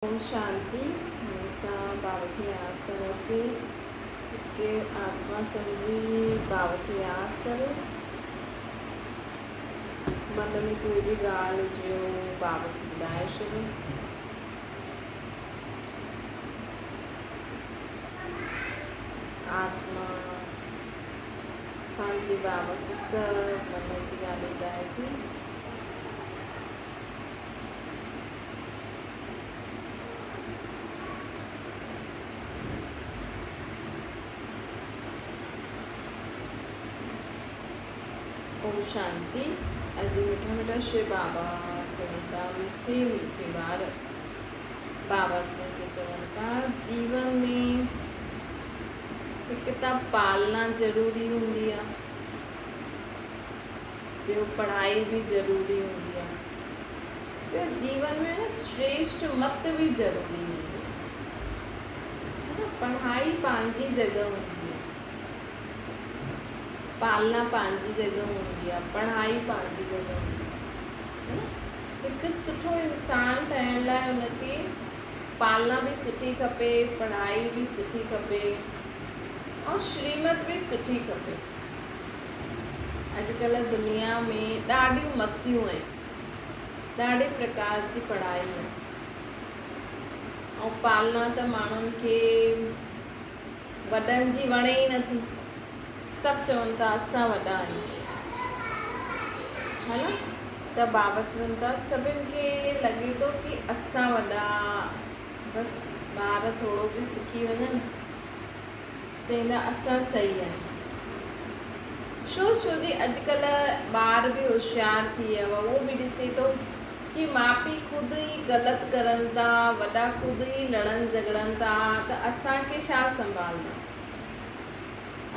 ओम शांति। हमेशा बाबा की याद करने से कि आत्मा समझी बाबा की याद करो। मन में कोई भी गाल जो बाबा की ॿुधाए छॾो। आत्मा पंहिंजे बाबा खे सभु मन जी ॻाल्हि ॿुधाए थी। ओम शांति। अॼु मिठा मिठा शिव बाबा चवनि था, मीठे मीठे ॿार बाबा सिंह खे चवनि था, जीवन में हिकु त पालना ज़रूरी हूंदी आहे, ॿियो पढ़ाई बि ज़रूरी हूंदी आहे, ॿियो जीवन में श्रेष्ठ मत बि ज़रूरी हूंदी आहे। पढ़ाई पंहिंजी जॻह हूंदी आहे, पालना पंहिंजी जॻह हूंदी आहे, पढ़ाई पंहिंजी जॻह हूंदी आहे। हिकु सुठो इंसानु ठहिण लाइ हुनखे पालना बि सुठी खपे, पढ़ाई बि सुठी खपे और श्रीमत बि सुठी खपे। अॼुकल्ह दुनिया में ॾाढियूं मतियूं आहिनि, ॾाढे प्रकार जी पढ़ाई आहे ऐं पालना त माण्हुनि खे वॾनि जी वणे ई नथी। सभु चवनि था असां वॾा आहियूं, है न। त बाबा चवनि था सभिनि खे लॻे थो कि असां वॾा, बसि ॿार थोरो बि सिखी वञनि चवंदा असां सही आहियूं। छो जी अॼुकल्ह ॿार बि होशियारु थी वियो आहे, उहो बि ॾिसे थो कि माउ पीउ ख़ुदि ई ग़लति करनि था, वॾा ख़ुदि ई लड़नि झगड़नि था, त असांखे छा संभालंदा,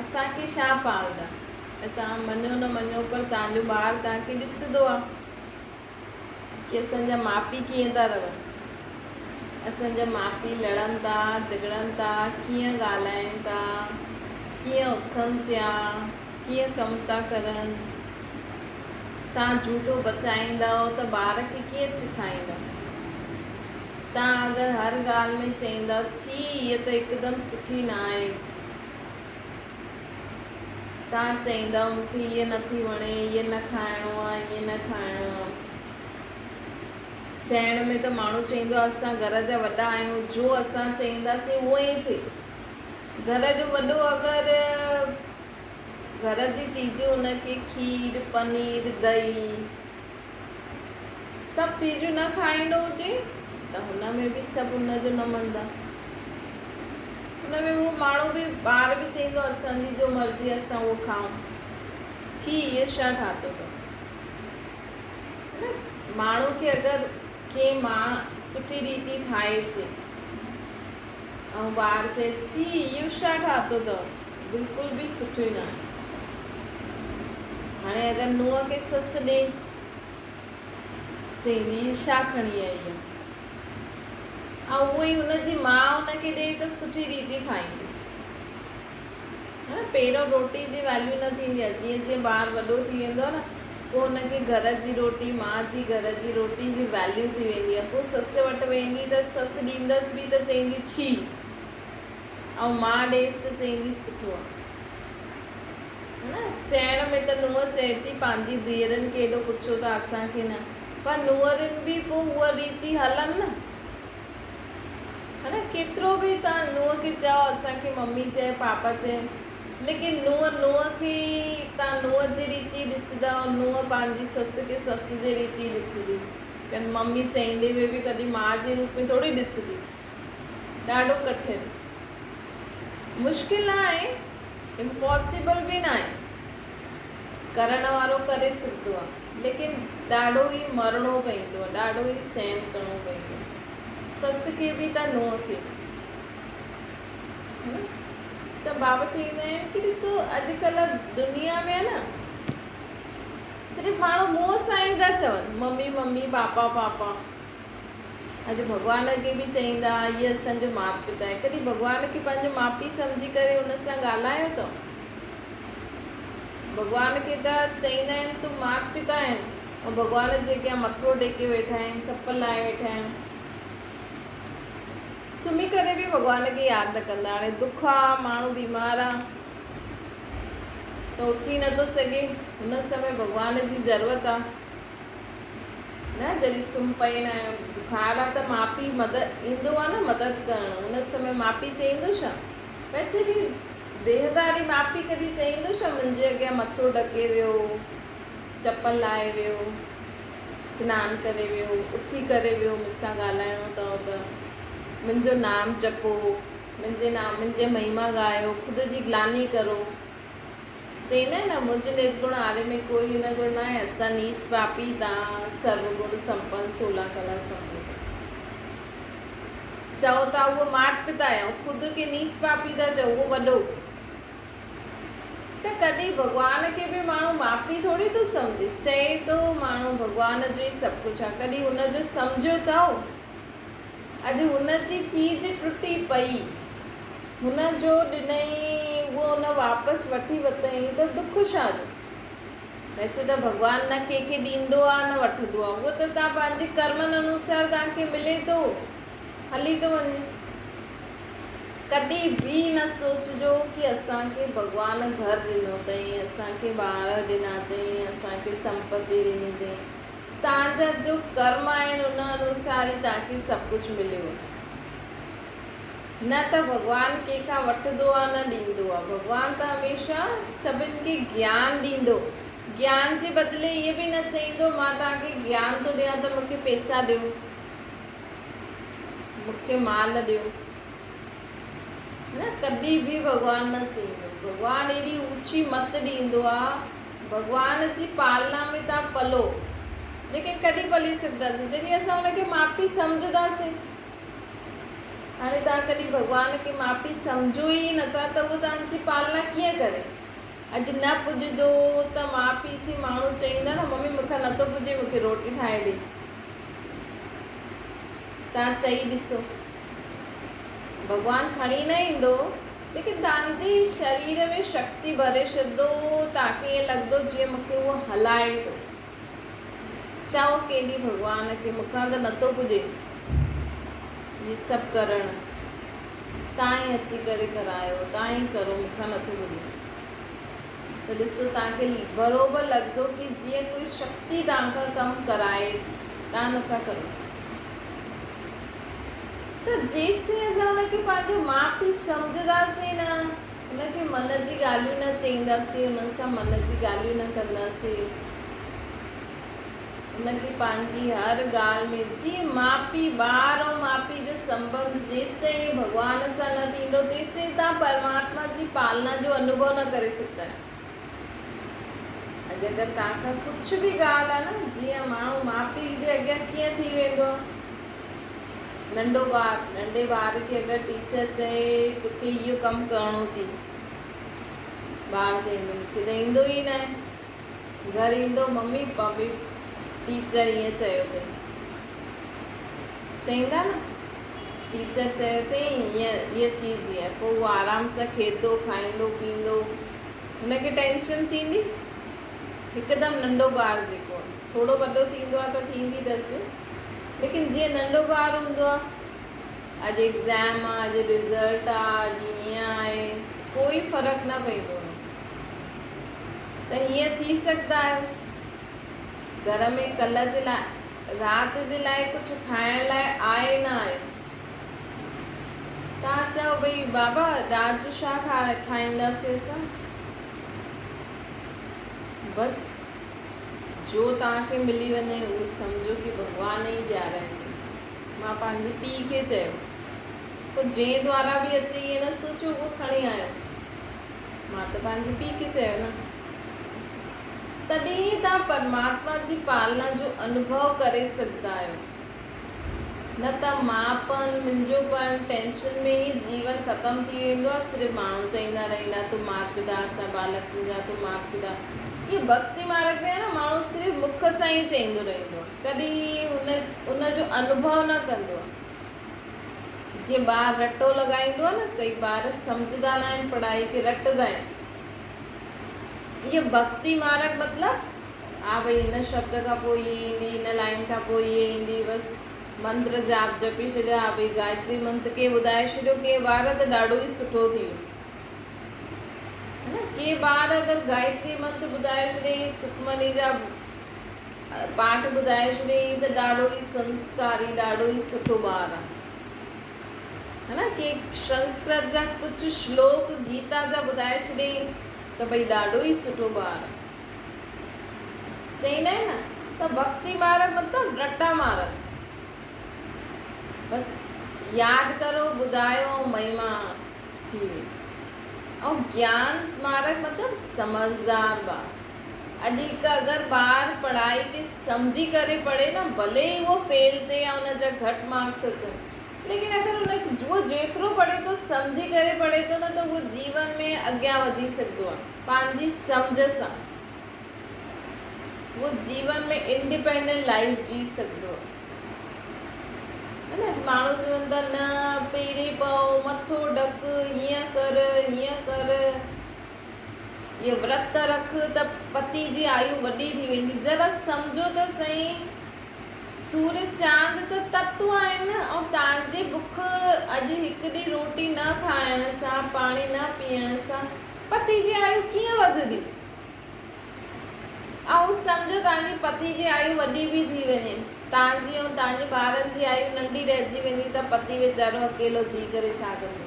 असांखे छा पालंदा। ऐं तव्हां मञो न मञो पर तव्हांजो ॿारु तव्हांखे ॾिसंदो आहे कि असांजा माउ पीउ कीअं था रहनि, असांजा माउ पीउ लड़नि था, झगड़नि था, कीअं ॻाल्हाइनि था, कीअं उथनि था, कीअं कमु था करनि। तव्हां झूठो बचाईंदव त ॿार खे कीअं सेखारींदव। तव्हां अगरि हर ॻाल्हि में चईंदव छी हीअ त हिकदमि सुठी न आहे, तव्हां चईंदव मूंखे हीअ नथी वणे, हीअ न खाइणो आहे, हीअ न खाइणो आहे। चइण में त माण्हू चईंदो आहे असां घर जा वॾा आहियूं, जो असां चईंदासीं उहो ई थिए। घर जो वॾो अगरि घर जी चीजूं हुनखे खीर, पनीर, दही सभु चीजूं न खाईंदो हुजे त हुन में बि सभु हुनजो न मञंदा। हुन में उहो माण्हू बि, ॿार बि चईंदो असांजी जो मर्ज़ी असां उहो खाऊं, छी इहे छा ठातो अथव। माण्हू खे अगरि कंहिं मां सुठी रीति ठाहेचे ऐं ॿार चए छी इहो छा ठातो अथव, बिल्कुलु बि सुठो न आहे। हाणे अगरि नुंहं खे ससु ॾे, चईंदी हीअ छा खणी आई आहे, ऐं उहो ई हुनजी माउ हुनखे ॾे त सुठी रीति खाईंदी। हा न, पहिरियों रोटी जी वैल्यू न थींदी आहे, जीअं जीअं ॿारु वॾो थी वेंदो आहे न, पोइ हुनखे घर जी रोटी, माउ जी घर जी रोटी जी वैल्यू थी वेंदी आहे। पोइ ससु वटि वेंदी त ससु ॾींदसि बि त चईंदी छी, ऐं माउ ॾेसि त चईंदी सुठो आहे। न चइण में त नुंहं चए थी पंहिंजी धीअरुनि खे एॾो पुछो त असांखे न, पर नुंहरुनि बि पोइ उहा रीति हलनि न, है न। केतिरो बि तव्हां नुंहं खे चओ असांखे मम्मी चए, पापा चए, लेकिन नुंहं खे तव्हां नुंहं जी रीति ॾिसंदा, नुंहं पंहिंजी ससु खे ससु जी रीति ॾिसंदी, कनि मम्मी चईंदे हुए बि कॾहिं माउ जे रूप में थोरी ॾिसंदी। ॾाढो कठिन, मुश्किल आहे, इम्पॉसिबल बि न आहे, करण वारो करे सघंदो आहे, लेकिन ॾाढो ई मरणो पवंदो आहे, ॾाढो ई सहन करिणो पवंदो आहे, सस खे बि त नुंहं खे बि। त बाबा चवंदा आहिनि कि ॾिसो अॼुकल्ह दुनिया में आहे न, सिर्फ़ु माण्हू मुंहं सां ई था चवनि मम्मी मम्मी, पापा पापा। अॼु भॻवान खे बि चईंदा इहे असांजो माउ पिता आहे। कॾहिं भॻवान खे पंहिंजो माउ पीउ सम्झी करे हुन सां ॻाल्हायो अथव। भॻवान खे त चईंदा आहिनि तूं माउ पिता आहिनि, ऐं भॻवान जे अॻियां मथो टेके वेठा आहिनि, चपल लाहे वेठा आहिनि। सुम्ही करे बि भॻवान खे यादि न कंदा। हाणे दुख आहे, माण्हू बीमार आहे त उथी नथो सघे, हुन समय भॻवान जी ज़रूरत आहे न। जॾहिं सुम्ही पईंदा आहियूं, बुखार आहे त माउ पीउ मदद ईंदो आहे न मदद करणु, हुन समय माउ पीउ चईंदो छा? वैसे बि देहदारी माउ पीउ कॾहिं चईंदो छा मुंहिंजे अॻियां मथो ढके वियो, चपल लाहे वियो, सनानु करे वियो, उथी करे वियो, मूंसां ॻाल्हाइणो अथव त मुंहिंजो नाम जपो, मुंहिंजे महिमा ॻायो, ख़ुदि जी ग्लानी करो। चईंदा आहिनि न, मुझ निर्गुण आर्य में कोई न गुण न आहे, असां नीच पापी तव्हां सर्वगुण संपन्न 16 कला संपन्न। चओ था उहो माता पिता आहे, ख़ुदि खे नीच पापी था चओ, उहो वॾो। त कॾहिं भॻवान खे बि माण्हू माउ पीउ थोरी थो सम्झे। चए थो माण्हू भॻवान जो ई सभु कुझु आहे, कॾहिं हुनजो सम्झो अथव? अॼु हुनजी थीज टुटी पई, हुनजो ॾिनई उहो हुन वापसि वठी वरितई त दुख छा जो? वैसे त भॻवानु न कंहिंखे ॾींदो आहे न वठंदो आहे, उहो त तव्हां पंहिंजे कर्मनि अनुसार तव्हांखे मिले थो, हली थो वञे। कॾहिं बि न सोचिजो कि असांखे भॻवानु घर ॾिनो अथई, असांखे ॿार ॾिना अथई, असांखे संपत्ति ॾिनी अथई। तव्हांजा जो कर्म आहिनि उन अनुसार ई तव्हांखे सभु कुझु मिलियो। न त भॻवानु कंहिंखां वठंदो आहे न ॾींदो आहे। भॻवानु त हमेशह सभिनि खे ज्ञान ॾींदो। ज्ञान जे बदिले इहे बि न चईंदो मां तव्हांखे ज्ञान थो ॾियां त मूंखे पैसा ॾियो, मूंखे माल ॾियो, न कॾहिं बि भॻवानु न चईंदो। भॻवानु एॾी ऊची मत ॾींदो आहे। भॻवान जी पालना में तव्हां पलो, लेकिन कॾहिं पली सघंदासीं जॾहिं असां हुनखे माउ पीउ सम्झंदासीं। हाणे तव्हां कॾहिं भॻवान खे माउ पीउ सम्झो ई नथा त उहो तव्हांजी पालना कीअं करे? अॼु न पुॼंदो त माउ पीउ खे माण्हू चईंदा न मम्मी मूंखां नथो पुॼे, मूंखे रोटी ठाहे ॾे। तव्हां चई ॾिसो, भॻवानु खणी न ईंदो, लेकिन तव्हांजे शरीर में शक्ति भरे छॾंदो, तव्हांखे ईअं लॻंदो जीअं मूंखे उहो हलाए थो। चओ केॾी भॻवान खे मूंखां त नथो पुॼे इहे सभु करणु, तव्हां ई अची करे करायो, तव्हां ई करो, मूंखां नथो पुॼे। त ॾिसो तव्हांखे बराबरि लॻंदो कि जीअं कोई शक्ति तव्हांखां कमु कराए, तव्हां नथा करो। त जेसिताईं असां हुनखे पंहिंजो माउ पीउ सम्झंदासीं न, हुनखे मन जी ॻाल्हियूं न चईंदासीं, हुन सां मन जी ॻाल्हियूं न कंदासीं, हुनखे पंहिंजी हर ॻाल्हि में जीअं माउ पीउ ॿार ऐं माउ पीउ जो संबंध जेसिताईं भॻवान सां न थींदो तेसिताईं तव्हां परमात्मा जी पालना जो अनुभव न करे सघंदा आहियो। अॼु अगरि तव्हांखां कुझु बि ॻाल्हि आहे न, जीअं माण्हू माउ पीउ जे अॻियां कीअं थी वेंदो आहे, नंढो नंढे ॿार खे अगरि टीचर चए तोखे इहो कमु करिणो थी, ॿार चईंदो मूंखे त ईंदो ई न आहे। घर ईंदो मम्मी पापी टीचर ईअं चयो अथई, चईंदा न टीचर चयो अथई हीअ चीज़ हीअं, पोइ उहो आराम सां खेॾंदो खाईंदो पींदो, हुनखे टेंशन थींदी। हिकदमि नंढो ॿारु जेको थोरो वॾो थींदो आहे त थींदी अथसि, लेकिन जीअं नंढो ॿारु हूंदो आहे, अॼु एग्ज़ाम आहे, अॼु रिज़ल्ट आहे, अॼु हीअं आहे, कोई फ़र्क़ु न पवंदो आहे। त हीअं थी सघंदा आहियो घर में कल्ह जे लाइ राति जे लाइ कुझु खाइण लाइ आहे न आहे, तव्हां चओ भई बाबा राति जो छा खाईंदासीं असां, बसि जो तव्हांखे मिली वञे उहो सम्झो कि भॻवान ई ॾियाराईंदो। मां पंहिंजे पीउ खे चयो, पोइ जंहिं द्वारा बि अचे ईअं न सोचो उहो खणी आयो, मां त पंहिंजे पीउ खे चयो न। तॾहिं तव्हां परमात्मा जी पालना जो अनुभव करे सघंदा आहियो, न त मांपन मुंहिंजोपन टेंशन में ई जीवन ख़तमु थी वेंदो आहे। सिर्फ़ु माण्हू चईंदा रहंदा तूं माता पिता असां बालक पूजा तूं माता पिता। इहे भक्ति मार्ग में आहे न, माण्हू सिर्फ़ु मुख सां ई चईंदो रहंदो आहे, कॾहिं उनजो अनुभव न कंदो आहे। जीअं ॿारु रटो लॻाईंदो आहे न, कई ॿार सम्झंदा न आहिनि, पढ़ाई खे रटंदा आहिनि। इहे भक्ति मार्ग मतिलबु हा भई हिन शब्द खां पोइ इहे ईंदी, हिन लाइन खां पोइ इहे ईंदी, बसि मंत्र जाप जपी छॾिया, भई गायत्री मंत्र के ॿुधाए छॾियो, के ॿार त ॾाढो ई सुठो थी वियो, है न। के ॿार अगरि गायत्री मंत्र ॿुधाए छॾियईं, सुखमनी जा पाठ ॿुधाए छॾियईं त ॾाढो ई संस्कारी, ॾाढो ई सुठो ॿारु आहे, है न। के संस्कृत जा कुझु श्लोक गीता जा ॿुधाए छॾियईं त भई ॾाढो ई सुठो ॿारु आहे। चईंदा आहिनि न त भक्ति मार्ग मतिलबु रटा मार्ग, बसि यादि करो, ॿुधायो, महिमा थी वई। ऐं ज्ञान मार्ग मतिलबु समझदार ॿारु। अॼु हिकु अगरि ॿारु पढ़ाई खे सम्झी करे पढ़े न, भले ई उहो फेल थिए या हुनजा घटि मार्क्स अचनि, लेकिन अगरि उहो जेतिरो पढ़े थो, सम्झी करे पढ़े थो न, त उहो जीवन में अॻियां वधी सघंदो आहे पंहिंजी सम्झ सां। वो जीवन में इंडिपेंडेंट लाइफ जी सघंदो आहे, है न। माण्हू चवनि था न पेरे पओ, मथो ढक, हीअं कर, हीअं कर, ये व्रत रख त पति जी आयु वॾी थी वेंदी। जरा सम्झो त सही, सूर्य चांद त तत्व आहिनि, ऐं तव्हांजी बुख अॼु हिकु ॾींहुं रोटी न खाइण सां, पाणी न पीअण सां पति जी आयु कीअं वधंदी। ऐं सम्झो तव्हांजी पति जी आयु वॾी बि थी वञे, तव्हांजी ऐं तव्हांजे ॿारनि जी आयु नंढी रहिजी वेंदी, त पति वीचारो अकेलो जी करे छा कंदो।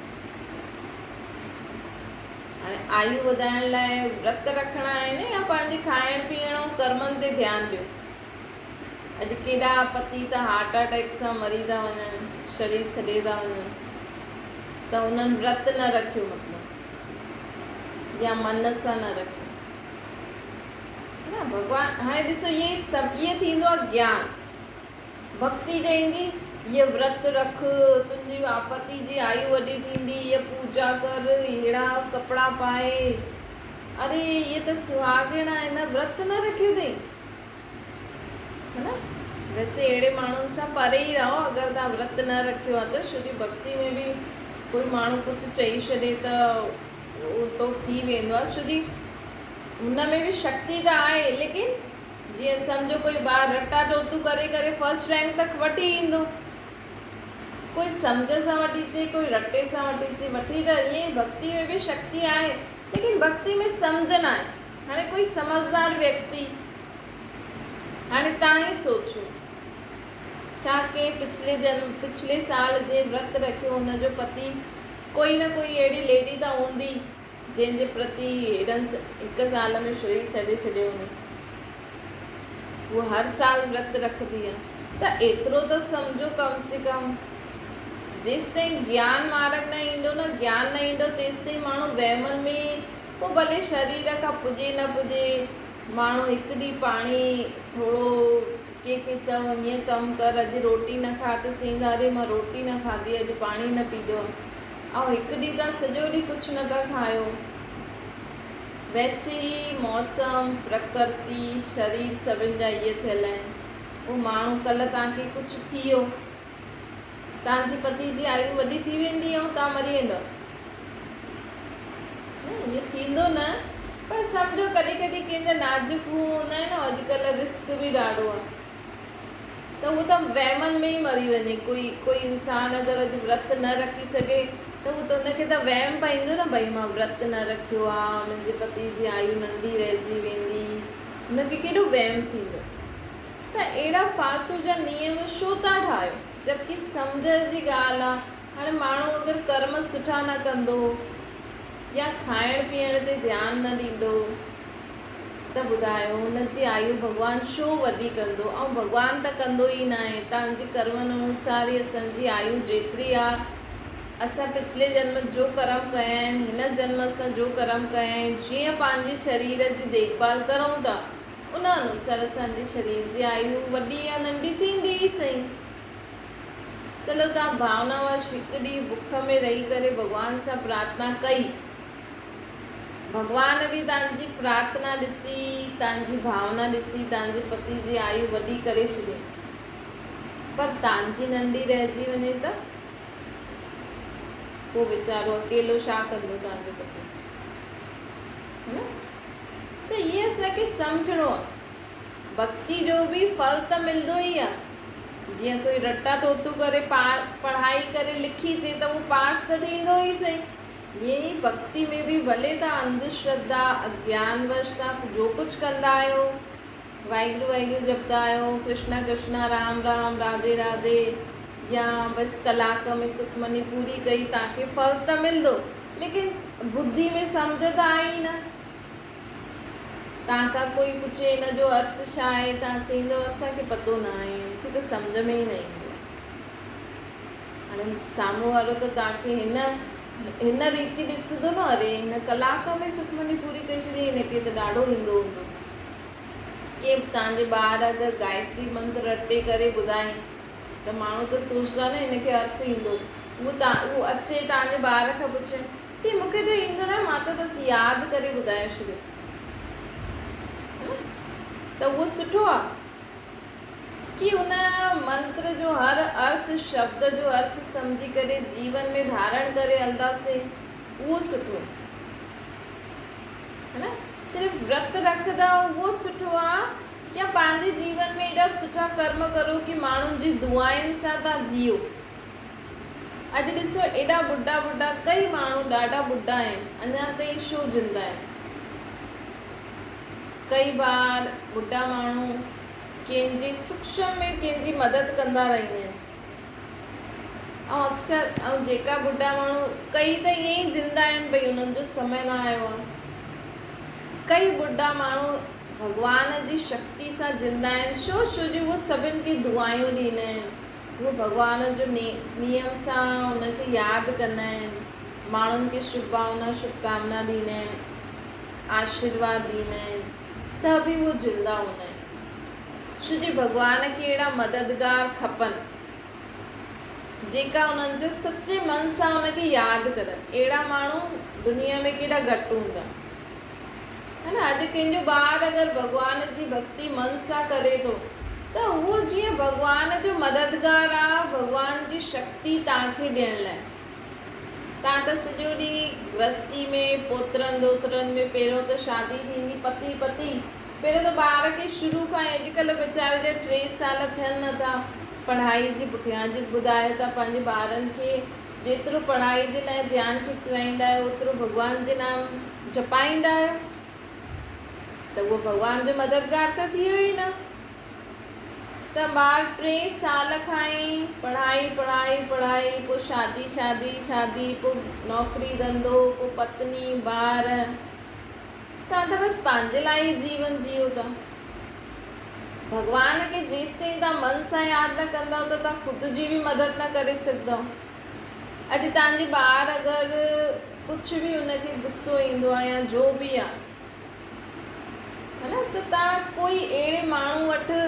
हाणे आयु वधाइण लाइ व्रत रखणा आहिनि या पंहिंजे खाइण पीअण ऐं कर्मनि ते ध्यानु ॾियो। अॼु केॾा पति त हार्ट अटैक सां मरी था वञनि, शरीर छॾे था वञनि, त हुननि व्रत न रखियो मतिलबु, या मन सां न रखियो, न। भॻवान हाणे ॾिसो, इहे सभु इहे थींदो आहे ज्ञान। भक्ति चईंदी ये व्रत रख, तुंहिंजी पति जी आयु वॾी थींदी, ये पूजा कर, अहिड़ा कपिड़ा पाए। अरे ये त सुहागिण आहे न, व्रत न रखियो अथई, है न। वैसे अहिड़े माण्हुनि सां परे ई रहो अगरि तव्हां व्रत न रखियो आहे त। छोकी भक्ति में बि कोई माण्हू कुझु चई छॾे त उल्टो थी वेंदो आहे, छोकी हुन में बि शक्ति त आहे, लेकिन जीअं सम्झो कोई ॿारु रटा टोटू करे करे फर्स्ट रैंक तक वठी ईंदो, कोई सम्झ सां वठी अचे, कोई रटे सां वठी अचे, वठी त ईअं भक्ति में बि शक्ति आहे, लेकिन भक्ति में सम्झ न आहे। हाणे कोई समझदार व्यक्ति, हाणे तव्हां ई सोचो, छा के पिछले साल जे व्रत रखियो, हुनजो पति कोई न कोई अहिड़ी लेडी त हूंदी जंहिंजे प्रति हिकु साल में शरीर छॾे छॾियो हुई, वो हर साल व्रत रखदी आहे, त एतिरो त सम्झो कम से कम। जेसि ताईं ज्ञान मार्ग न ईंदो न, ज्ञान न ईंदो, तेसि ताईं माण्हू वहमनि में, पोइ भले शरीर खां पुॼे न पुॼे, माण्हू हिकु ॾींहुं पाणी थोरो कंहिंखे चओ हीअं कमु कर, अॼु रोटी न खा त चईंदा अरे मां रोटी न खाधी, अॼु पाणी न पीतो, ऐं हिकु ॾींहुं तव्हां सॼो ॾींहुं कुझु न था खायो। वैसे ही मौसम, प्रकृति, शरीर सभिनि जा इहे थियल आहिनि। पोइ माण्हू कल्ह तव्हांखे कुझु थी वियो, तव्हांजी पति जी आयु वॾी थी वेंदी ऐं तव्हां मरी वेंदव, इहो थींदो न। पर सम्झो कॾहिं कॾहिं कंहिंजा नाज़ुक हूंदा आहिनि न, अॼुकल्ह रिस्क बि ॾाढो आहे, त उहो त वहमनि में ई मरी वञे। कोई इंसान अगरि अॼु व्रत न रखी सघे त उहो त हुनखे त वहम पवंदो न, भई मां व्रत न रखियो आहे, मुंहिंजे पति जी आयु नंढी रहिजी वेंदी, हुनखे केॾो वहम थींदो। त अहिड़ा फालतू जा नियम छो था ठाहियो, जबकि सम्झ जी ॻाल्हि आहे। हाणे माण्हू अगरि कर्म सुठा न कंदो या खाइण पीअण ते ध्यानु न ॾींदो त ॿुधायो हुनजी आयु भॻवानु छो वॾी कंदो। ऐं भॻवानु त कंदो ई न आहे, तव्हांजे कर्मनि अनुसार ई असांजी आयु जेतिरी आहे, असां पिछले जन्म जो कर्म कया आहिनि, हिन जन्म असां जो कर्म कया आहिनि, जीअं पंहिंजे शरीर जी देखभाल करूं था, उन अनुसार असांजे शरीर जी आयु वॾी या नंढी थींदी ई सही। चलो तव्हां भावनावश हिकु ॾींहुं बुख में रही करे भॻवान सां प्रार्थना कई, भॻवान बि तव्हांजी प्रार्थना ॾिसी, तव्हांजी भावना ॾिसी तव्हांजे पति जी आयु वॾी करे छॾी, पर तव्हांजी नंढी रहिजी वञे त पोइ वीचारो अकेलो छा कंदो तव्हांजो पति, है न। त इहे असांखे सम्झणो आहे, भक्ति जो बि फल त मिलंदो ई आहे, जीअं कोई रटा तोतू करे पढ़ाई करे लिखी अचे त उहो पास त थींदो ई सही। ईअं ई भक्ति में बि भले तव्हां अंधश्रद्धा अज्ञानवश तव्हां जो कुझु कंदा आहियो, वाहिगुरु वाहिगुरु जपंदा आहियो, कृष्णा कृष्णा राम राम राधे राधे, या बसि कलाक में सुखमनी पूरी कई, तव्हांखे फल त मिलंदो, लेकिन बुद्धि में सम्झ त आई न। तव्हां खां कोई पुछे हिन जो अर्थ छा आहे, तव्हां चईंदव असांखे पतो न आहे, मूंखे त सम्झ में ई न ईंदो। हाणे साम्हूं वारो त तव्हांखे हिन रीति ॾिसंदो न, अरे हिन कलाक में सुखमनी पूरी कई छॾी, हिनखे त ॾाढो ईंदो हूंदो। के तव्हांजे ॿार अगरि गायत्री मंत्र रटे करे ॿुधाए त माण्हू त सोचंदा न हिनखे अर्थ ईंदो। उहो अचे तव्हांजे ॿार खां पुछे, चई मूंखे त ईंदो न, मां त बसि यादि करे ॿुधाए छॾियो, त उहो सुठो आहे कि उन मंत्र जो हर अर्थ, शब्द जो अर्थ सम्झी करे जीवन में धारण करे हलंदासीं, उहो सुठो है न। सिर्फ़ु व्रत रखंदा उहो सुठो आहे, या पंहिंजे जीवन में एॾा सुठा कर्म करो कि माण्हुनि जी दुआनि सां तव्हां जियो। अॼु ॾिसो एॾा ॿुढा कई माण्हू ॾाढा ॿुढा आहिनि, अञा ताईं छो जिंदा आहिनि। कई बार ॿुढा माण्हू कंहिंजे सूक्ष्म में कंहिंजी मदद कंदा रहंदा आहिनि, ऐं अक्सर जेका ॿुढा माण्हू कई त ईअं ई जिंदा आहिनि, भई उन्हनि जो समय न आयो आहे। कई ॿुढा माण्हू भॻवान जी शक्ति सां जिंदा आहिनि, छो जो उहे सभिनि खे दुआयूं ॾींदा आहिनि, उहे भॻवान जो नियम सां उनखे यादि कंदा आहिनि, माण्हुनि खे शुभकामना ॾींदा आहिनि, आशीर्वाद ॾींदा आहिनि, त बि उहे जिंदा हूंदा आहिनि। छो जो भॻवान खे अहिड़ा मददगार खपनि जेका उन्हनि जे सचे मन सां उनखे यादि करनि। अहिड़ा माण्हू दुनिया में केॾा घटि हूंदा है न। अॼु कंहिंजो ॿार अगरि भॻवान जी भक्ति मन सां करे थो त उहो जीअं भॻवान जो मददगार आहे, भॻवान जी शक्ति तव्हांखे ॾियण लाइ। तव्हां त सॼो ॾींहुं गृहस्थी में पोतरनि दोतरनि में, पहिरियों त शादी थींदी पति पहिरियों त ॿार खे शुरू खां ई, अॼुकल्ह वीचारे जा 3 साल थियनि नथा, पढ़ाई जी पुठियां जी ॿुधायो था। पंहिंजे ॿारनि खे जेतिरो पढ़ाई जे लाइ ध्यानु खिचवाईंदा आहियो, ओतिरो भॻवान जे नाम जपाईंदा आहियो, त उहो भॻवान जो मददगार त थी वियो ई न। त ॿार 3 साल खां ई पढ़ाई, पोइ शादी, पोइ नौकिरी धंधो, पोइ पत्नी ॿार, तव्हां त बसि पंहिंजे लाइ ई जीवन जियो था। भॻवान खे जेसिताईं तव्हां मन सां यादि न कंदव त तव्हां ख़ुदि जी बि मदद न करे सघंदव। अॼु तव्हांजे ॿार अगरि कुझु बि उनखे गुस्सो ईंदो आहे या जो बि आहे, है न, त तव्हां कोई अहिड़े माण्हू वटि,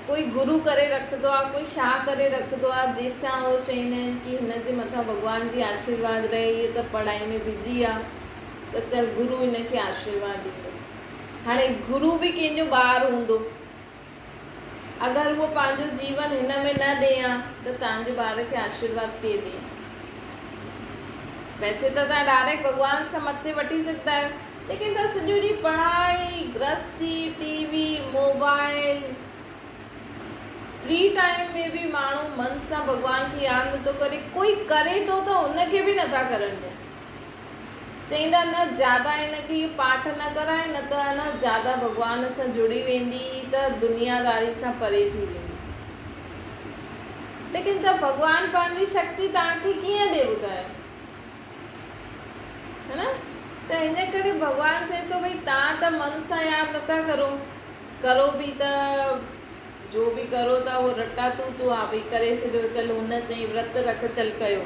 कोई गुरू करे रखंदो आहे, कोई छा करे रखंदो आहे, जंहिंसां उहो चवंदा आहिनि कि हिन जे मथां भॻवान जी आशीर्वाद रहे, इहे त पढ़ाई में बिज़ी आहे, त चल गुरू हिनखे आशीर्वाद ॾींदो। हाणे गुरू बि कंहिंजो ॿारु हूंदो, अगरि उहो पंहिंजो जीवन हिन में न ॾे हा त तव्हांजे ॿार खे आशीर्वाद केरु ॾे। वैसे त तव्हां डायरेक्ट भॻवान सां मथे वठी सघंदा आहियो, लेकिन तव्हां सॼो ॾींहुं पढ़ाई, गृहस्थी, टीवी, मोबाइल, फ्री टाइम में बि माण्हू मन सां भॻवान खे यादि नथो करे। कोई करे थो त उनखे बि नथा करणु ॾियनि। चईंदा न ज़्यादा हिनखे इहो पाठ न कराए, न त न ज़्यादा भॻवान सां जुड़ी वेंदी त दुनियादारी सां परे थी वेंदी। लेकिन त भॻवान पंहिंजी शक्ति तव्हांखे कीअं ॾे ॿुधायो, है न। त हिन करे भॻवान चए थो भई तव्हां त मन सां यादि नथा करो बि त जो बि करो था उहो रटा तू आहे, भई करे छॾियो, चल हुन चई व्रत रख, चल कयो।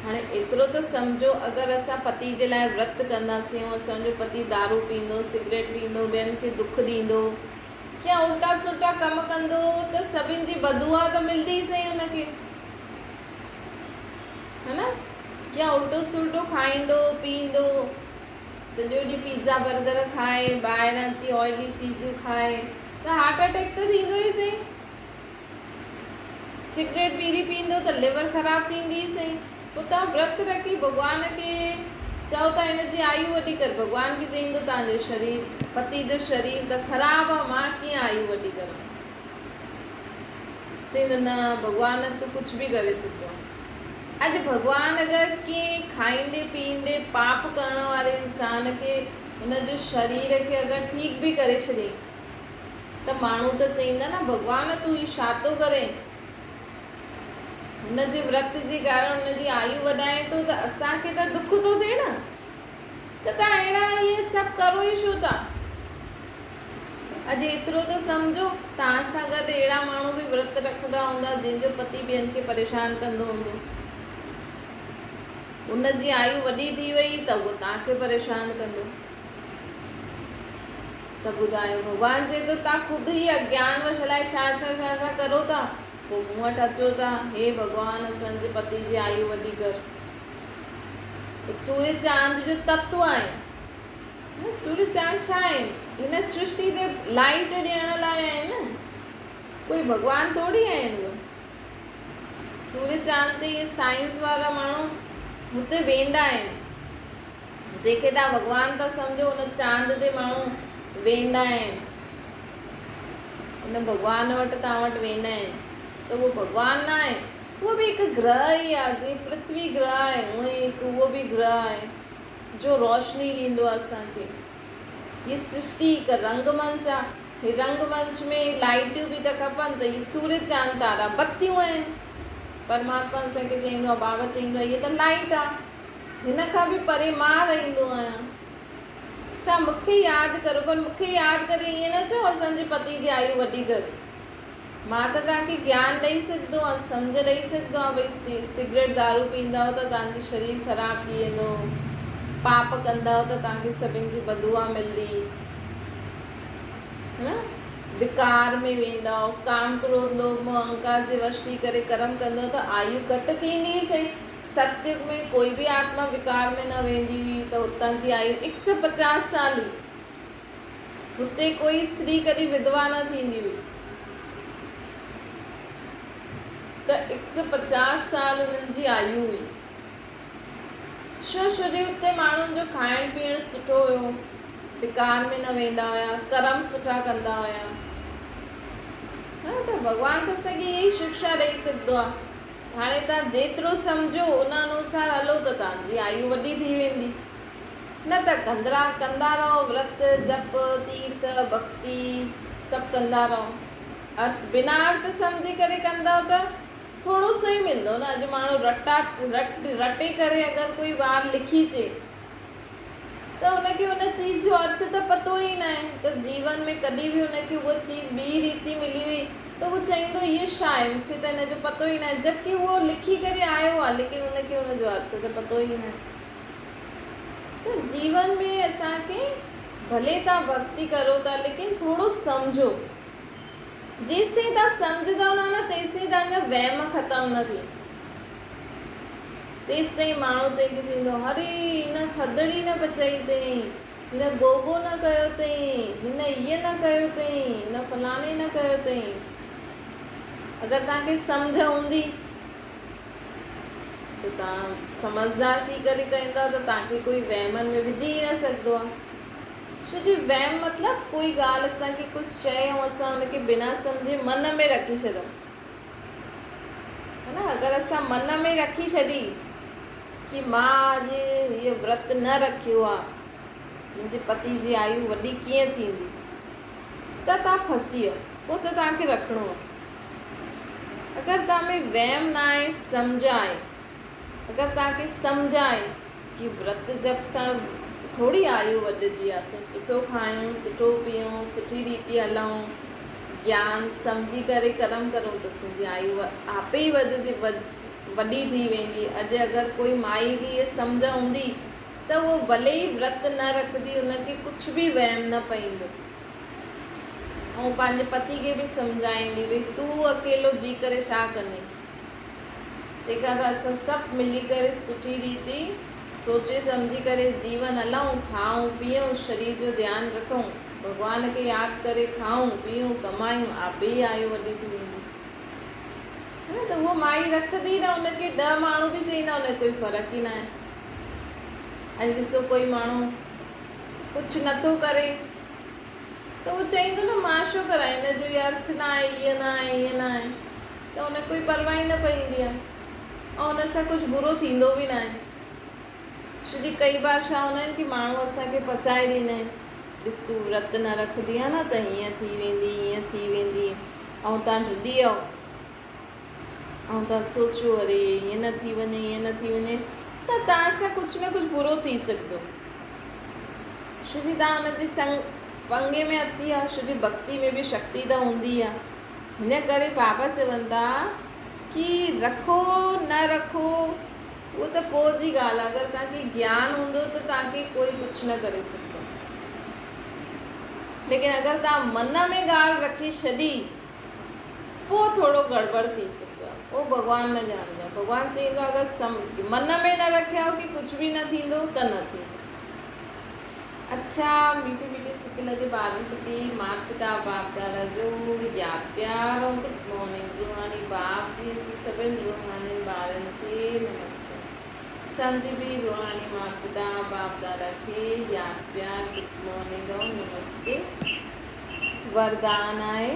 हाणे एतिरो त सम्झो, अगरि असां पति जे लाइ व्रत कंदासीं ऐं असांजो पति दारू पींदो, सिगरेट पींदो, ॿियनि खे दुख ॾींदो या उल्टा सुल्टा कमु कंदो, त सभिनि जी बदुआ त मिलंदी ई सही हुनखे, है न। या उल्टो सुल्टो खाईंदो पींदो, सॼो ॾींहुं पिज़्ज़ा बर्गर खाए, ॿाहिरां जी ऑइली चीजूं खाए, त हार्ट अटैक त थींदो ई सही। सिगरेट बीड़ी पींदो त लिवर ख़राबु थींदी ई सही। पोइ तव्हां व्रत रखी भॻवान खे चओ था हिन जी आयु वॾी कर, भॻवान बि चईंदो तव्हांजो शरीर, पति जो शरीर त ख़राबु आहे, मां कीअं आयु वॾी करां। चईंदो न भॻवानु तूं कुझु बि करे सघंदो आहे। अॼु भॻवानु अगरि कंहिं खाईंदे पीअंदे पाप करण वारे इंसान खे हुनजो शरीर खे अगरि ठीक भी करे छॾे त माण्हू त चईंदा न भॻवानु तूं ही छा थो करे, हुनजे व्रत जे कारण हुनजी आयु वधाए थो त असांखे त दुख थो थिए न, त तव्हां अहिड़ा इहे सभु करो ई छो था। अॼु एतिरो त सम्झो तव्हां सां गॾु अहिड़ा माण्हू बि व्रत रखंदा हूंदा जंहिंजो पति ॿियनि खे परेशान कंदो हूंदो, उनजी आयु वॾी थी वई त उहो तव्हांखे परेशान कंदो। त ॿुधायो भॻवानु चए थो तव्हां ख़ुदि ई अज्ञान वश अलाए छा छा छा छा करो था, पोइ मूं वटि अचो था हे भॻवानु असांजे पति जी आयु वॾी कर। सूर्य चांद जो तत्व आहे न, सूर्य चांद छा आहे, हिन सृष्टि ते लाइट ॾियण लाइ आहे न, कोई भॻवानु थोरी आहिनि। सूर्य चांद ते इहे साइंस वारा माण्हू हुते वेंदा आहिनि, जेके तव्हां भॻवानु था सम्झो हुन चांद ते माण्हू वेंदा आहिनि, हुन भॻवान वटि तव्हां वटि वेंदा आहिनि, त उहो भॻवानु न आहे, उहो बि हिकु ग्रह ई आहे। जीअं पृथ्वी ग्रह आहे उअं ई हिकु उहो बि ग्रह आहे जो रोशनी ॾींदो आहे असांखे। हीअ सृष्टि हिकु रंगमंच आहे, हीअ रंगमंच में लाइटियूं बि त खपनि, त हीअ सूर्य चांद तारा बत्तियूं आहिनि। परमात्मा असांखे चईंदो आहे, बाबा चईंदो आहे हीअ त लाइट आहे, हिन खां बि परे मां रहंदो आहियां, तव्हां मूंखे यादि करो। पर मूंखे यादि करे ईअं न चओ असांजे पति जी आयु वॾी कर। मां त तव्हांखे ज्ञान ॾेई सघंदो आहे, सम्झ ॾेई सघंदो आहे, भई सिगरेट दारू पीअंदव त तव्हांजो शरीर ख़राबु थी वेंदो, पाप कंदव त तव्हांखे सभिनि जी बदुआ मिलंदी, है न, विकार में वेंदव, काम क्रोध लोभ मोह अहंकार जे वश थी करे कर्म कंदव त आयु घटि थींदी सही। सत्युग में कोई भी आत्मा विकार में न वेंदी हुई त हुतां जी आयु 150 साल हुई। हुते कोई स्त्री कॾहिं विधवा न थींदी हुई, त 150 साल हुननि जी आयु हुई। छो छोजो हुते माण्हुनि जो खाइण पीअण सुठो हुयो, विकार में न वेंदा हुया, कर्म सुठा कंदा हुया। त भॻवानु त असांखे इहा ई शिक्षा ॾेई सघंदो आहे। हाणे तव्हां जेतिरो सम्झो उन अनुसार हलो त तव्हांजी आयु वॾी थी वेंदी। न त कंदा रहो व्रत जप तीर्थ भक्ति सभु कंदा रहो, बिना अर्थ सम्झी करे कंदव त थोरो सो ई मिलंदो न। अॼु माण्हू रटे करे अगरि कोई वार लिखी अचे त हुनखे उन चीज़ जो अर्थ त पतो ई न आहे, त जीवन में कॾहिं बि हुनखे उहा चीज़ ॿी रीति मिली हुई त उहो चईंदो इहो छा आहे, मूंखे त हिन जो पतो ई न आहे, जबकि उहो लिखी करे आयो आहे लेकिन हुनखे हुनजो अर्थ त पतो ई न आहे। त जीवन में असांखे भले तव्हां भक्ति करो था लेकिन थोरो सम्झो, जेसिताईं तव्हां सम्झंदव न तेसिताईं तव्हांजा वहम ख़तमु न थिए। तेसिताईं माण्हू तंहिंखे चईंदो अरे हिन थदड़ी न पचाई अथई, हिन गोगो न कयो अथई, हिन ईअं न कयो अथई, हिन फलाणे न कयो अथई। अगरि तव्हांखे सम्झ हूंदी त तव्हां समझदार थी करे कंदा त तव्हांखे कोई वहमनि में विझी न सघंदो आहे। छो जो वहम मतिलबु कोई ॻाल्हि असांखे कुझु चए ऐं असां हुनखे बिना सम्झे मन में रखी छॾूं, है न। अगरि असां मन में रखी छॾी कि मां अॼु हीअ व्रत न रखियो आहे, मुंहिंजे पति जी आयु वॾी कीअं थींदी, त तव्हां फसी वियो, पोइ त तव्हांखे रखिणो आहे। अगरि तव्हां में वहम न आहे, सम्झ आहे, अगरि तव्हांखे सम्झ आहे कि व्रत जप सां थोरी आयु वधंदी आहे, असां सुठो खायूं, सुठो पीयूं, सुठी रीति हलूं, ज्ञान सम्झी करे कर्म करूं त असांजी आयु आपे ई वॾी थी वेंदी। अॼु अगरि कोई माई खे इहा सम्झ हूंदी त उहो भले ई व्रत न रखंदी, हुनखे कुझु बि वहम न पईंदो, ऐं पंहिंजे पति खे बि सम्झाईंदी भई तूं अकेलो जी करे छा कंदी। तंहिंखां त असां सभु मिली करे सुठी रीति सोचे सम्झी करे जीवन हलूं, खाऊं पीऊं, शरीर जो ध्यानु रखूं, भॻवान खे यादि करे खाऊं पीऊं कमायूं, आपे ई आयु वॾी थी वेंदी। त उहो माई रखंदी न, हुनखे 10 माण्हू बि चईंदा हुनखे कोई फ़र्क़ु ई न आहे। अॼु ॾिसो कोई माण्हू कुझु नथो करे त उहो चईंदो न मां छो करां, हिन जो इहो अर्थ न आहे, ईअं न आहे, ईअं न आहे। त हुन कोई परवाह ई न पवंदी आहे ऐं हुन सां कुझु बुरो थींदो बि न आहे। छो जी कई बार छा हूंदा आहिनि कि माण्हू असांखे फसाए ॾींदा आहिनि, ॾिस तूं व्रत न रखंदी आहे न त हीअं थी वेंदी, हीअं थी वेंदी, ऐं तव्हां ॾुधी आयो ऐं तव्हां सोचो अरे हीअं न थी वञे, हीअं न थी वञे, त तव्हां सां कुझु न कुझु बुरो थी सघंदो। छो जी तव्हां हुनजे पंगे में अची विया, छो जी भक्ति में बि शक्ति त हूंदी आहे। हिन करे बाबा चवनि था कि रखो न रखो उहो त पोइ जी ॻाल्हि आहे, अगरि तव्हांखे ज्ञान हूंदो त तव्हांखे कोई कुझु न करे सघंदो। लेकिन अगरि तव्हां मन में ॻाल्हि रखी छॾी पोइ थोरो गड़बड़ थी सघंदो आहे, पोइ भॻवानु न ॼाणींदो। भॻवानु चईंदो अगरि मन में न रखिया हो कि कुझु बि न थींदो त न थींदो। अच्छा, मीठे मीठे सिक लॻे ॿारनि प्रति माता पिता बाप दादा जो यादि प्यार ऐं गुड मॉर्निंग। रूहानी बाप जी असीं सभिनि रूहानी ॿारनि खे नमस्ते। असांजी बि रूहानी माता पिता बाप दादा खे यादि प्यार गुड मॉर्निंग ऐं नमस्ते। वरदान आहे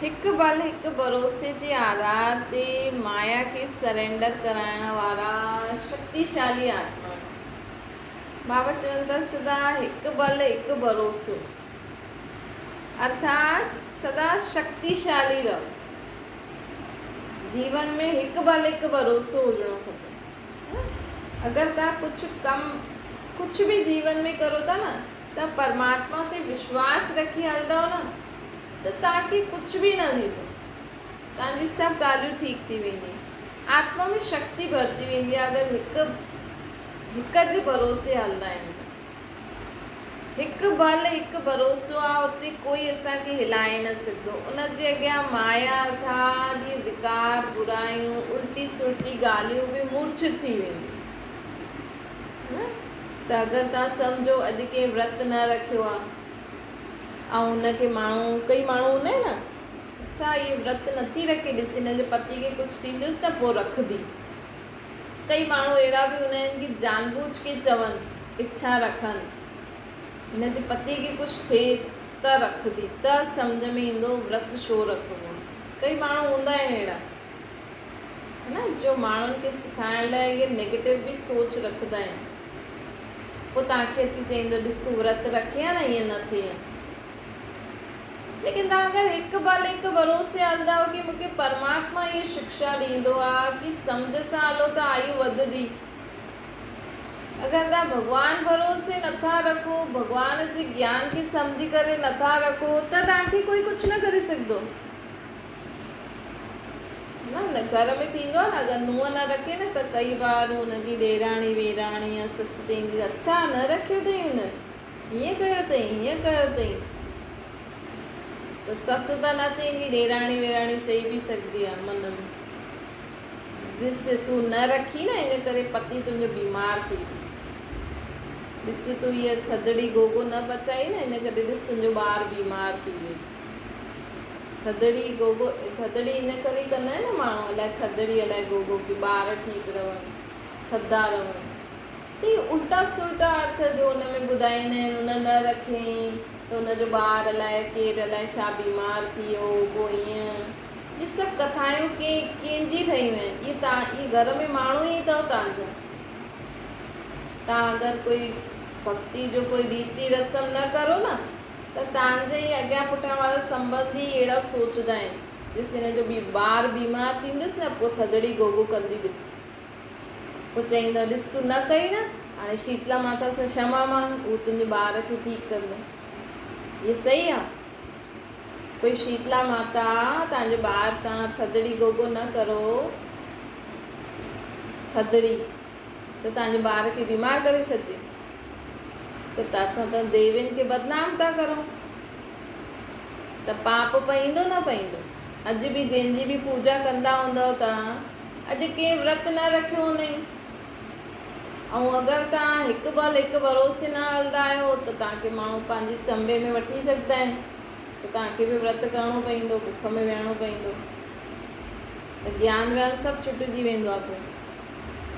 हिकु बल हिकु भरोसे जे आधार ते माया खे सरेंडर कराइण वारा शक्तिशाली आत्मा। बाबा चवनि था सदा हिकु बल हिकु भरोसो, अर्थात सदा शक्तिशाली रहो। जीवन में हिकु बल हिकु भरोसो हुजणो खपे। अगरि तव्हां कुझु बि जीवन में करो था न त परमात्मा ते विश्वास रखी हलंदव न त तव्हांखे कुझु बि न थींदो, तव्हांजी सभु ॻाल्हियूं ठीकु थी वेंदी, आत्मा में शक्ति भरिजी वेंदी आहे। अगरि हिक जे भरोसे हलंदा आहिनि त हिकु बल हिकु भरोसो आहे, हुते कोई असांखे हिलाए न सघंदो। उन जे अॻियां माया अर्थात जी विकार बुराइयूं उल्टी सुल्टी ॻाल्हियूं बि मूर्छित थी वेंदियूं। त अगरि तव्हां सम्झो अॼु कंहिं व्रत न रखियो आहे ऐं हुनखे कई माण्हू हूंदा आहिनि न, अच्छा इहे व्रत नथी रखे, ॾिस हिन जे पति खे कुझु थींदुसि त पोइ रखंदी। कई माण्हू अहिड़ा बि हूंदा आहिनि कि जानबूझ के चवनि, इच्छा रखनि हिन जे पति खे कुझु थिएसि त रखंदी, त सम्झ में ईंदो व्रत छो रखिबो। कई माण्हू हूंदा आहिनि अहिड़ा, है न, जो माण्हुनि खे सिखाइण लाइ इहे नेगेटिव बि सोच रखंदा आहिनि। पोइ तव्हांखे अची चईंदो ॾिस तूं व्रत रखे आहे न, ईअं न थिए। लेकिन तव्हां अगरि हिकु बल हिकु भरोसे हलंदव कि मूंखे परमात्मा इहा शिक्षा ॾींदो आहे कि सम्झ सां हलो त आयु वधंदी। अगरि तव्हां भॻवान भरोसे नथा रखो, भॻवान जे ज्ञान खे सम्झी करे नथा रखो त तव्हांखे कोई कुझु न करे सघंदो। न घर में थींदो आहे न, अगरि नुंहुं न रखे न त कई बार हुनजी ॾेराणी वेराणी या ससु चईंदी अच्छा न रखियो अथई, हुन हीअं कयो अथई, हीअं कयो अथई। त ससु त न चईंदी, ॾेराणी वेराणी चई बि सघंदी आहे मन में, ॾिस तूं न रखी न इन करे पति तुंहिंजो बीमार थी वियो, ॾिस तूं इहा थधिड़ी गोगो न पचाई न इन करे ॾिस तुंहिंजो ॿारु बीमार थी वियो। थधिड़ी इन करे कंदा आहिनि न माण्हू, अलाए थधिड़ी अलाए गोगो कि ॿार ठीकु रहनि, थधा रहनि। त इहे उल्टा सुल्टा अर्थ जो हुन में ॿुधाईंदा आहिनि। हुन न रखियईं त हुनजो ॿारु अलाए केरु अलाए छा बीमार थी वियो, पोइ ईअं। इहे सभु कथायूं कंहिंजी ठहियूं आहिनि, इहे घर में माण्हू ई अथव तव्हांजा। तव्हां अगरि कोई भक्ति जो कोई रीति रस्म न करो न त तव्हांजे ई अॻियां पुठियां वारा संबंधी अहिड़ा सोचंदा आहिनि, ॾिस हिन जो ॿारु बीमार थींदुसि न पोइ थधिड़ी गोगो कंदी, ॾिस पोइ चईंदो ॾिस तूं न कई न, हाणे शीतला माता सां क्षमा मांग, उहो तुंहिंजे ॿार खे ठीकु कंदो। इहो सही आहे? कोई शीतला माता तव्हांजो ॿारु तव्हां थधिड़ी गोगो न करो थधिड़ी त तव्हांजे ॿार खे बीमार करे छॾंदी, त असां त देवियुनि खे बदनाम था करूं, त पाप पईंदो न पईंदो? अॼु बि जंहिंजी बि पूजा कंदा हूंदव तव्हां, अॼु कंहिं व्रत न रखियो हुनई, ऐं अगरि तव्हां हिकु बल हिकु भरोसे न हलंदा आहियो त तव्हांखे माण्हू पंहिंजी चंबे में वठी सघंदा आहिनि, त तव्हांखे बि व्रत करिणो पवंदो, बुख में विहणो पवंदो, त ज्ञान व्यान सभु छुटिजी वेंदो आहे पोइ।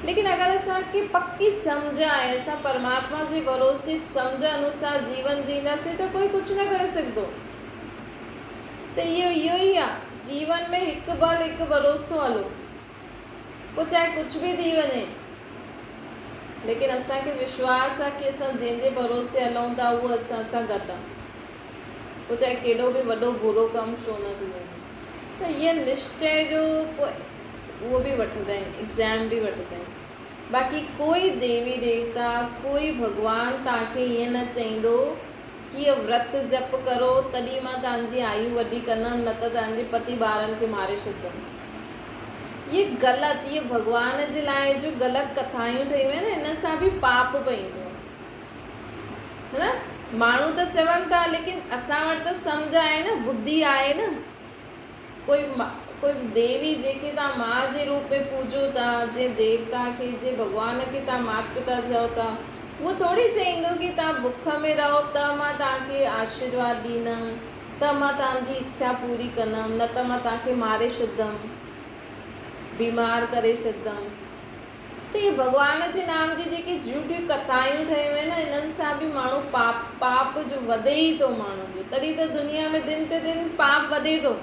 लेकिन अगरि असांखे पक्की सम्झ आहे, असां परमात्मा जे भरोसे सम्झ अनुसार जीवन जींदासीं त कोई कुझु न करे सघंदो। त इहो ई आहे जीवन में, हिकु बल हिकु भरोसो हलो, पोइ चाहे कुझु बि थी वञे, लेकिन असांखे विश्वास आहे की असां जंहिंजे भरोसे हलूं था उहो असां सां गॾु आहे, पोइ चाहे केॾो बि वॾो बुरो कमु छो न थी वञे। त इहे निश्चय जो पोइ उहो बि वठंदा आहिनि, एग्ज़ाम बि वठंदा आहिनि। बाक़ी कोई देवी देवता, कोई भॻवानु तव्हांखे ईअं न चईंदो कि इहो व्रत जप करो तॾहिं मां तव्हांजी आयु वॾी कंदमि, न त तव्हांजे पति ॿारनि खे मारे छॾंदमि। इहे ग़लति, इहे भॻवान जे लाइ जो ग़लति कथायूं ठहियूं आहिनि, हिन सां बि पाप पईंदो है न। माण्हू त चवनि था, लेकिन असां वटि त सम्झ आहे न, बुद्धि आहे न। कोई देवी जेके तव्हां माउ जे रूप में पूजो था, जे देवता खे, जे भॻवान खे तव्हां माता पिता चओ था, उहो थोरी चईंदो कि तव्हां बुख में रहो त मां तव्हांखे आशीर्वाद ॾींदमि, त मां तव्हांजी इच्छा पूरी कंदमि, न त मां तव्हांखे मारे छॾंदमि, बीमार करे छॾंदमि। त इहे भॻवान जे नाम जी जेकी झूठियूं कथायूं ठहियूं आहिनि न, इन्हनि सां बि माण्हू पाप जो वधे ई थो माण्हू जो। तॾहिं त दुनिया में दिन पे दिन पाप वधे थो,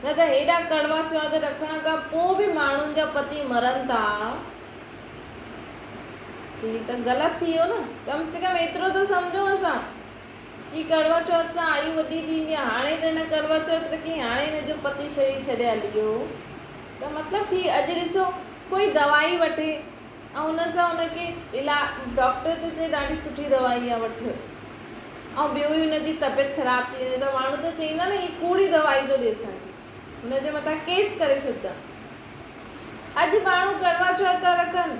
न त हेॾा कड़वा चौथ रखण खां पोइ बि माण्हुनि जा पति मरनि था, हीअ त ग़लति थी वियो न। कम से कम एतिरो त सम्झो असां कि करवा चौथ सां आयु वॾी थींदी आहे। हाणे त हिन करवा चौथ रखी, हाणे हिन जो पति शरीर छॾे हली वियो, त मतिलबु ठीक। अॼु ॾिसो कोई दवाई वठे ऐं हुन सां हुनखे डॉक्टर त चए ॾाढी सुठी दवाई आहे वठि, ऐं ॿियो ई हुनजी तबियत ख़राबु थी वञे, त माण्हू त चईंदा न हीअ कूड़ी दवाई थो ॾिए असांखे, हुनजे मथां केस करे छॾंदा। अॼु माण्हू करवा चौथ था रखनि,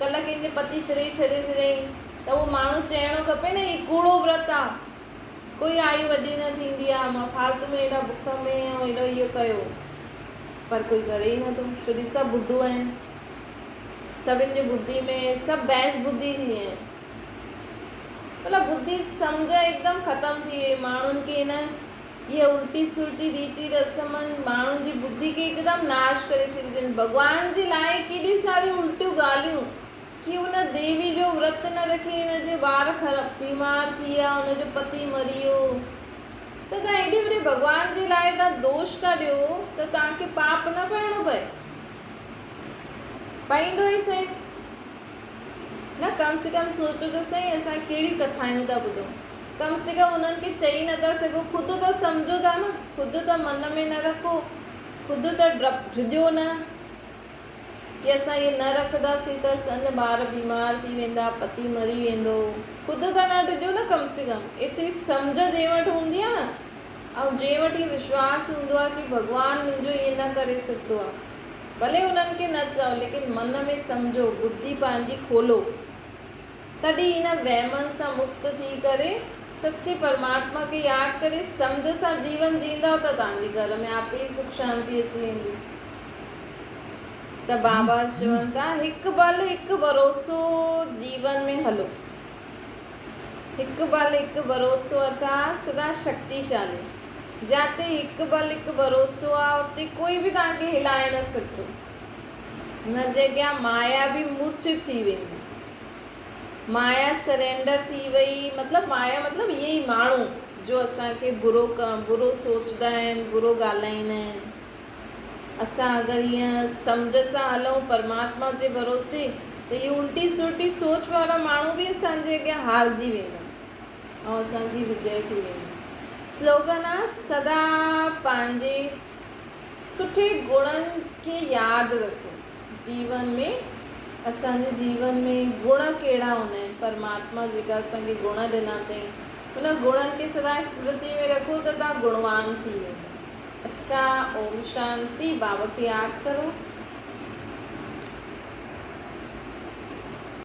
कल्ह कंहिंजे पति शरीर छॾे छॾियईं, त उहो माण्हू चइणो खपे न हीअ कूड़ो व्रत आहे, कोई आयु वॾी न थींदी आहे, मां फालतू में हेॾा बुख में ऐं हेॾो इहो कयो। पर कोई करे ई नथो, छो ॾिस सभु ॿुधो आहिनि, सभिनि जी बुद्धि में सभु बहस बुद्धि थी आहिनि, मतिलबु बुद्धि सम्झ हिकदमि ख़तमु थी वई। माण्हुनि खे न इहे उल्टी सुल्टी रीति रस्मनि माण्हुनि जी बुद्धि खे हिकदमि नाश करे छॾींदियूं आहिनि। भॻवान जे लाइ केॾी सारी उल्टियूं ॻाल्हियूं कि हुन देवी जो व्रत न रखी, हिनजे ॿार बीमार थी विया, हुनजो पति मरी वियो, त तव्हां हेॾी वॾी भॻवान जे लाइ तव्हां दोष था ॾियो, त तव्हांखे पाप न पइणो पए, पईंदो ई सही न। कम से कम सोचो त सही, असां कहिड़ी कथायूं था ॿुधूं, कम से कम उन्हनि खे चई नथा सघो, ख़ुदि त सम्झो था न, ख़ुदि त मन में न रखो, ख़ुदि त ड्रिजो न कि असां इहे न रखंदासीं त असांजा ॿार बीमार थी वेंदा, पति मरी वेंदो, ख़ुदि त न ॾिजो न। कम से कम एतिरी सम्झ जंहिं वटि हूंदी आहे न, ऐं जंहिं वटि इहो विश्वास हूंदो आहे कि भॻवानु मुंहिंजो ईअं न करे सघंदो आहे, भले उन्हनि खे न चओ, लेकिन मन में सम्झो, बुद्धि पंहिंजी खोलो, तॾहिं इन वहमनि सां मुक्त थी करे सच्चे परमात्मा खे यादि करे सम्झ सां जीवन जींदव, त तव्हांजे घर में आपे ई सुख शांति अची वेंदी। त बाबा चवनि था, हिकु बल हिकु भरोसो जीवन में हलो। हिकु बल हिकु भरोसो अर्थात सदा शक्तिशाली। जिते हिकु बल हिकु भरोसो आहे, उते कोई बि तव्हांखे हिलाए न सघंदो। हुन जे अॻियां माया बि मूर्छित थी वेंदी, माया सरेंडर थी वई। मतिलबु माया मतिलबु इहे ई माण्हू जो असांखे बुरो सोचंदा आहिनि, बुरो ॻाल्हाईंदा आहिनि। असां अगरि ईअं सम्झ सां हलूं परमात्मा जे भरोसे, त इहे उल्टी सुल्टी सोच वारा माण्हू बि असांजे अॻियां हारजी वेंदा ऐं असांजी विजय थी वेंदी। स्लोगन आहे, सदा पंहिंजे सुठे गुणनि खे यादि रखो। जीवन में, असांजे जीवन में गुण कहिड़ा हूंदा आहिनि, परमात्मा जेका असांखे गुण ॾिना अथई, हुन गुणनि खे सदा स्मृति में रखो त तव्हां गुणवान थी वेंदा। अच्छा, ओम शांति। बाबा खे यादि करो।